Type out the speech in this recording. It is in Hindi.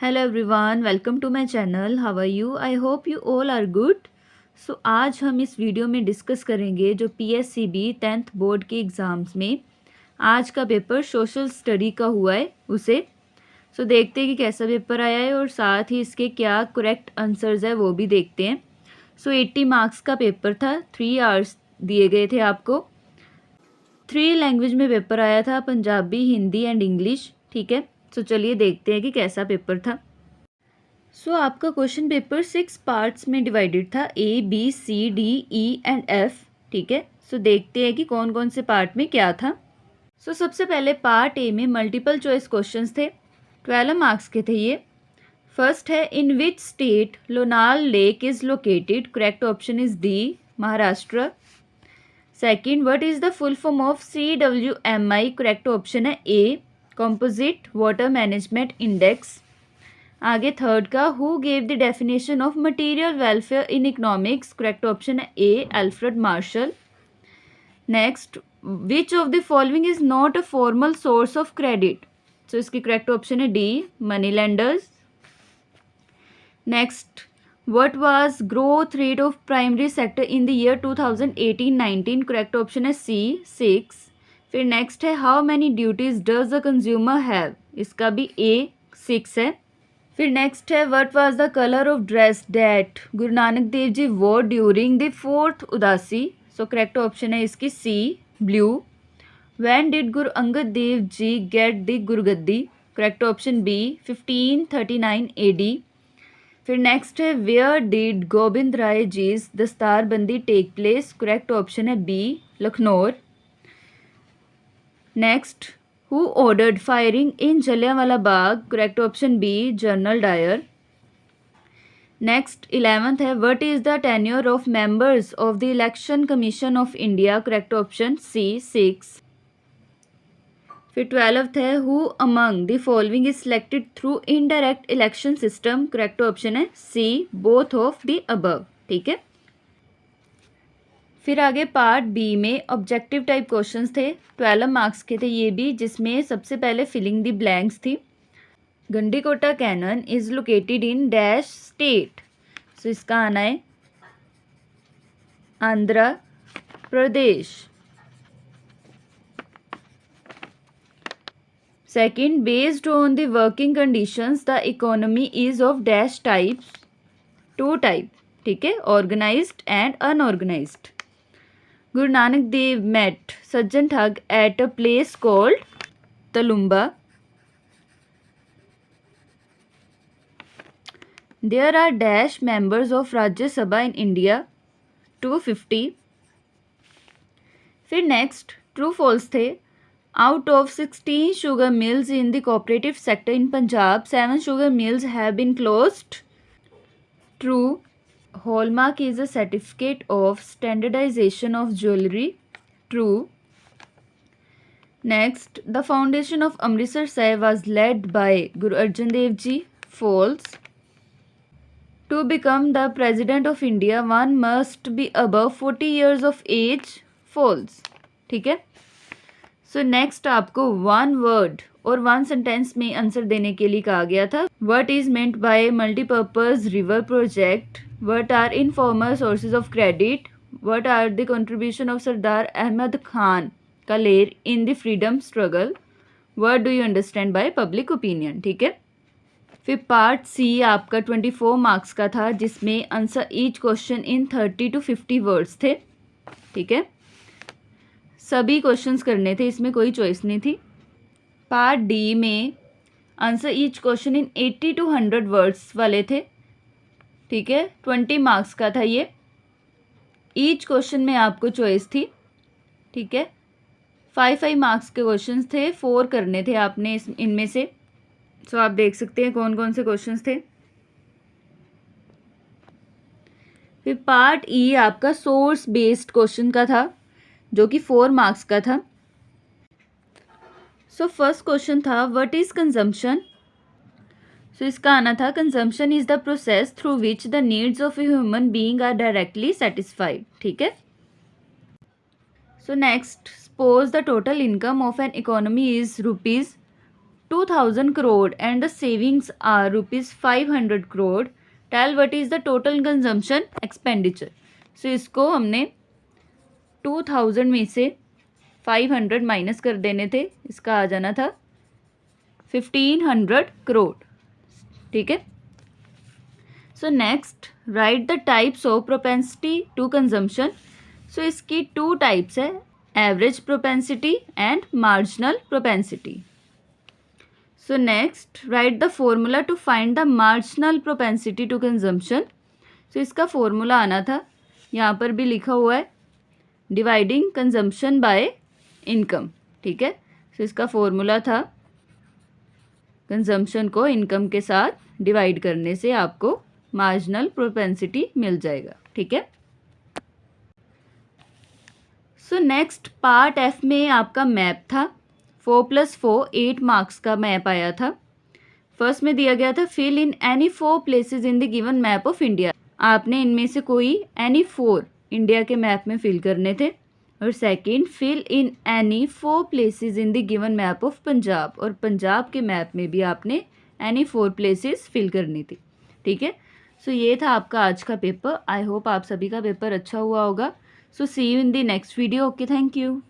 Hello everyone, welcome to my channel. How are you? I hope you all are good. So आज हम इस वीडियो में डिस्कस करेंगे जो पीएससीबी 10th बोर्ड के एग्ज़ाम्स में आज का पेपर सोशल स्टडी का हुआ है उसे। सो देखते हैं कि कैसा पेपर आया है और साथ ही इसके क्या करेक्ट आंसर्स है वो भी देखते हैं। सो 80 मार्क्स का पेपर था, 3 आवर्स दिए गए थे आपको। 3 लैंग्वेज में पेपर आया था, पंजाबी, हिंदी एंड इंग्लिश। ठीक है, तो चलिए देखते हैं कि कैसा पेपर था। आपका क्वेश्चन पेपर 6 पार्ट्स में डिवाइडेड था, A B C D E and F. ठीक है, देखते हैं कि कौन कौन से पार्ट में क्या था। सबसे पहले पार्ट ए में मल्टीपल चॉइस क्वेश्चंस थे, 12 मार्क्स के थे ये। फर्स्ट है, in which state Lonar lake is located? Correct option is D, Maharashtra. Second, what is the full form of CWMI? Correct option है A, composite water management index. आगे थर्ड का, who gave the definition of material welfare in economics? Correct option है A, Alfred Marshall. Next, which of the following is not a formal source of credit? इसकी करेक्ट ऑप्शन है D, money lenders. Next, what was growth rate of primary sector in the year 2018-19? Correct option है सी, 6। फिर नेक्स्ट है, how many duties does the consumer have? इसका भी ए, 6 है। फिर नेक्स्ट है, what was the colour of dress that Guru Nanak Dev ji वोर ड्यूरिंग द 4th उदासी? करेक्ट ऑप्शन है इसकी सी, blue. When did Guru Angad Dev ji get the gurgaddi? Correct option B, 1539 AD। फिर नेक्स्ट है, where did Gobind Rai ji's dastarbandi take place? Correct option है B, Lucknow. Next, who ordered firing in Jallianwala Bagh? Correct option B, General Dyer. Next 11th है, what is the tenure of members of the Election Commission of India? Correct option C, 6। फिर 12th है, who among the following is selected through indirect election system? Correct option है सी, बोथ ऑफ द अबव। ठीक है, फिर आगे पार्ट बी में ऑब्जेक्टिव टाइप क्वेश्चंस थे, 12 मार्क्स के थे ये भी, जिसमें सबसे पहले फिलिंग द ब्लैंक्स थी। Gandikota canyon is located in dash state? इसका आना है Andhra Pradesh. Second, based on the working conditions the economy is of dash types? 2 type. ठीक है, organised and unorganised. Guru Nanak Dev met Sajjan Thag at a place called Talumba. There are dash members of Rajya Sabha in India? 250। फिर नेक्स्ट ट्रू फॉल्स थे, out of 16 sugar mills in the cooperative sector in Punjab, 7 sugar mills have been closed. True. Hallmark is a certificate of standardization of jewelry. True. Next, the foundation of Amritsar Sahib was led by Guru Arjan Dev Ji. False. To become the president of India, one must be above 40 years of age. False. ठीक है, नेक्स्ट आपको 1 वर्ड और 1 सेंटेंस में आंसर देने के लिए कहा गया था। What is meant by multipurpose river project? What are informal sources of credit? What are the contribution of Sardar Ahmad Khan Kaler in the freedom struggle? What do you understand by public opinion? ठीक है, फिर पार्ट सी आपका 24 मार्क्स का था, जिसमें answer each question in 30 to 50 words थे। ठीक है, सभी क्वेश्चंस करने थे, इसमें कोई चॉइस नहीं थी। पार्ट डी में answer each question in 80 to 100 words वाले थे। ठीक है, 20 मार्क्स का था ये। ईच क्वेश्चन में आपको चॉइस थी। ठीक है, 5 मार्क्स के क्वेश्चंस थे, 4 करने थे आपने इनमें से। आप देख सकते हैं कौन कौन से क्वेश्चंस थे। फिर पार्ट ई आपका सोर्स बेस्ड क्वेश्चन का था, जो कि 4 मार्क्स का था। फर्स्ट क्वेश्चन था, व्हाट इज कंजम्पशन? इसका आना था, consumption is the process through which the needs of a human being are directly satisfied. ठीक है, next, suppose the total income of an economy is 2000 crore and the savings are rupees 500 crore, tell what is the total consumption expenditure. सो इसको हमने 2000 में से 500 माइनस कर देने थे, इसका आ जाना था 1500 करोड़. ठीक है. So next write the types of propensity to consumption. So इसकी 2 टाइप्स है, average propensity and marginal propensity. So next write the formula to find the marginal propensity to consumption. So इसका फॉर्मूला आना था, यहाँ पर भी लिखा हुआ है, डिवाइडिंग कंजम्पशन बाय इनकम. ठीक है. सो इसका फॉर्मूला था कंजम्पशन को इनकम के साथ डिवाइड करने से आपको मार्जिनल प्रोपेंसिटी मिल जाएगा. ठीक है. सो नेक्स्ट पार्ट एफ में आपका मैप था. 4+4 8 मार्क्स का मैप आया था. फर्स्ट में दिया गया था fill in any 4 places in the given map of India. आपने इनमें से कोई एनी 4 इंडिया के मैप में फिल करने थे. और second fill in any 4 places in the given map of Punjab. और पंजाब के मैप में भी आपने एनी 4 प्लेसेस फिल करनी थी. ठीक है. सो ये था आपका आज का पेपर. आई होप आप सभी का पेपर अच्छा हुआ होगा. So see you in the next video. Okay, thank you.